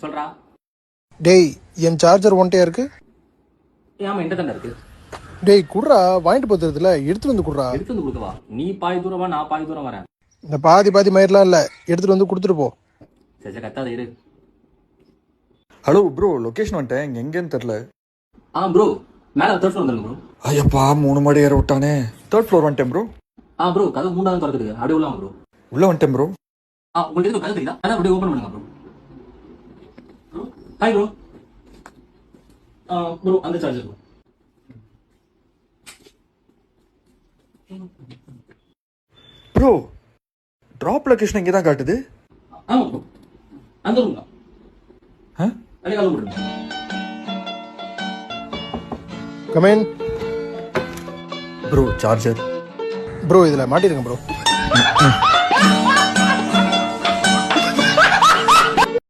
சொல்றா. டேய் என் சார்ஜர் ஒன்ட்டையா இருக்கு. ஆமா என்கிட்ட தானே இருக்கு. டேய் குட்ரா, வாங்கிட்டு போகிறதுல எடுத்துட்டு வந்து குட்ரா. எடுத்து வந்து கொடுக்கவா? நீ பாதி தூரம் வா, நான் பாதி தூரம் வரேன். இந்த பாதி பாதி மயிரெலாம் இல்லை, எடுத்துட்டு வந்து கொடுத்துட்டு போ. சரி சரி கத்தாத இரு. ஹலோ ப்ரோ, லொக்கேஷன் வந்துட்டேன், இங்கே எங்கேன்னு தெரில. ப்ரோ மேலே 3rd ஃப்ளோர் வந்துருங்க ப்ரோ. ஐயப்பா 3 மாடி ஏற விட்டானே. 3rd ஃப்ளோர் வந்துட்டேன் ப்ரோ. ப்ரோ கதவு 3வது திறக்குது, அப்படியே உள்ள வாங்க ப்ரோ. உள்ளே வந்துட்டேன் ப்ரோ. உங்களுக்கு எதுவும் கதவு தெரியுதா? அதான் அப்படியே ஓப்பன் பண்ணுங்க bro. Bro hi bro. Bro அந்த charger bro. Bro drop location இங்கே தான் காட்டுது. ஆமாம் ப்ரோ, அந்த ரூம் தான். அப்படியே கதவு போடுங்க. Come on bro charger. ப்ரோ இதில் மாட்டிருங்க ப்ரோ.